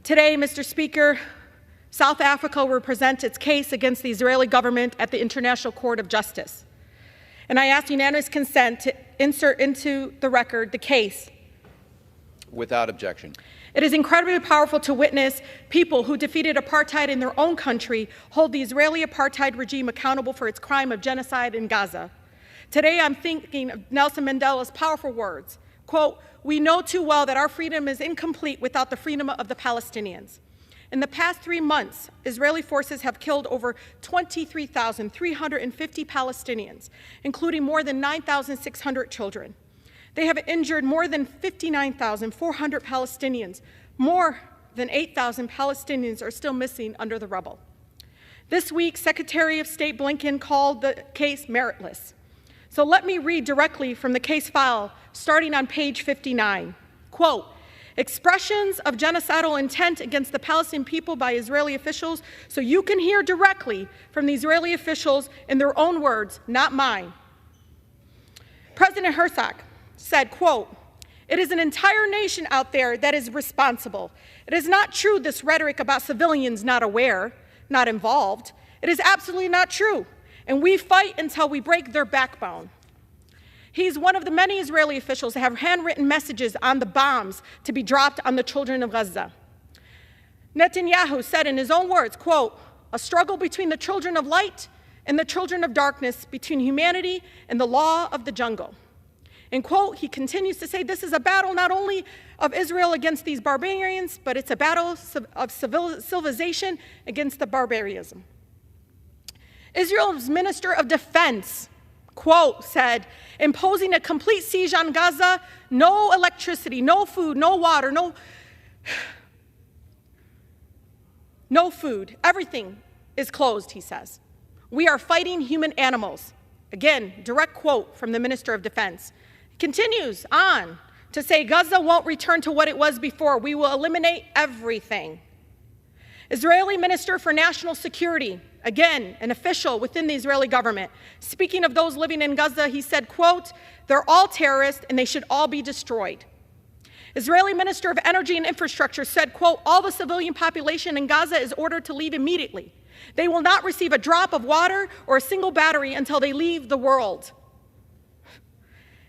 Today, Mr. Speaker, South Africa will present its case against the Israeli government at the International Court of Justice. And I ask unanimous consent to insert into the record the case. Without objection. It is incredibly powerful to witness people who defeated apartheid in their own country hold the Israeli apartheid regime accountable for its crime of genocide in Gaza. Today, I'm thinking of Nelson Mandela's powerful words, quote, "We know too well that our freedom is incomplete without the freedom of the Palestinians." In the past 3 months, Israeli forces have killed over 23,350 Palestinians, including more than 9,600 children. They have injured more than 59,400 Palestinians. More than 8,000 Palestinians are still missing under the rubble. This week, Secretary of State Blinken called the case meritless. So let me read directly from the case file, starting on page 59. Quote, "Expressions of genocidal intent against the Palestinian people by Israeli officials," so you can hear directly from the Israeli officials in their own words, not mine. President Herzog said, quote, "It is an entire nation out there that is responsible. It is not true, this rhetoric about civilians not aware, not involved. It is absolutely not true. And we fight until we break their backbone." He's one of the many Israeli officials that have handwritten messages on the bombs to be dropped on the children of Gaza. Netanyahu said in his own words, quote, "A struggle between the children of light and the children of darkness, between humanity and the law of the jungle." And quote, he continues to say, "This is a battle not only of Israel against these barbarians, but it's a battle of civilization against the barbarism." Israel's Minister of Defense, quote, said, "Imposing a complete siege on Gaza, no electricity, no food, no water, no food. Everything is closed," he says. "We are fighting human animals." Again, direct quote from the Minister of Defense. Continues on to say, "Gaza won't return to what it was before. We will eliminate everything." Israeli Minister for National Security, again, an official within the Israeli government, speaking of those living in Gaza, he said, quote, "They're all terrorists and they should all be destroyed." Israeli Minister of Energy and Infrastructure said, quote, "All the civilian population in Gaza is ordered to leave immediately. They will not receive a drop of water or a single battery until they leave the world."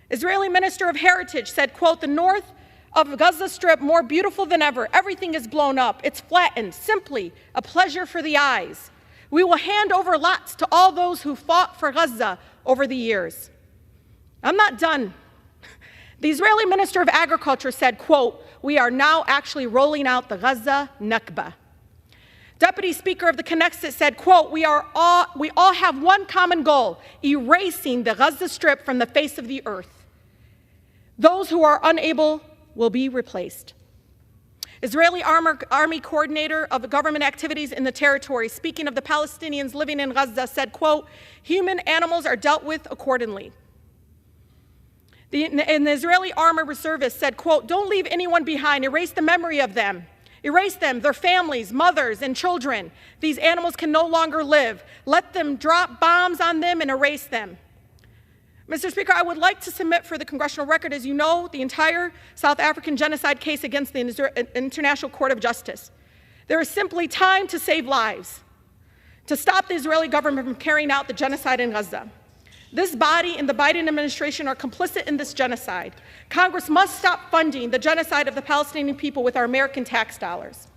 Israeli Minister of Heritage said, quote, "The north of Gaza Strip more beautiful than ever. Everything is blown up. It's flattened. Simply a pleasure for the eyes. We will hand over lots to all those who fought for Gaza over the years." I'm not done. The Israeli Minister of Agriculture said, quote, "We are now actually rolling out the Gaza Nakba." Deputy Speaker of the Knesset said, quote, we all have one common goal, erasing the Gaza Strip from the face of the earth. Those who are unable will be replaced. Israeli Army Coordinator of Government Activities in the territory, speaking of the Palestinians living in Gaza, said, quote, "Human animals are dealt with accordingly." And the Israeli Army Reservists said, quote, "Don't leave anyone behind. Erase the memory of them. Erase them, their families, mothers, and children. These animals can no longer live. Let them drop bombs on them and erase them." Mr. Speaker, I would like to submit for the Congressional Record, as you know, the entire South African genocide case against the International Court of Justice. There is simply time to save lives, to stop the Israeli government from carrying out the genocide in Gaza. This body and the Biden administration are complicit in this genocide. Congress must stop funding the genocide of the Palestinian people with our American tax dollars.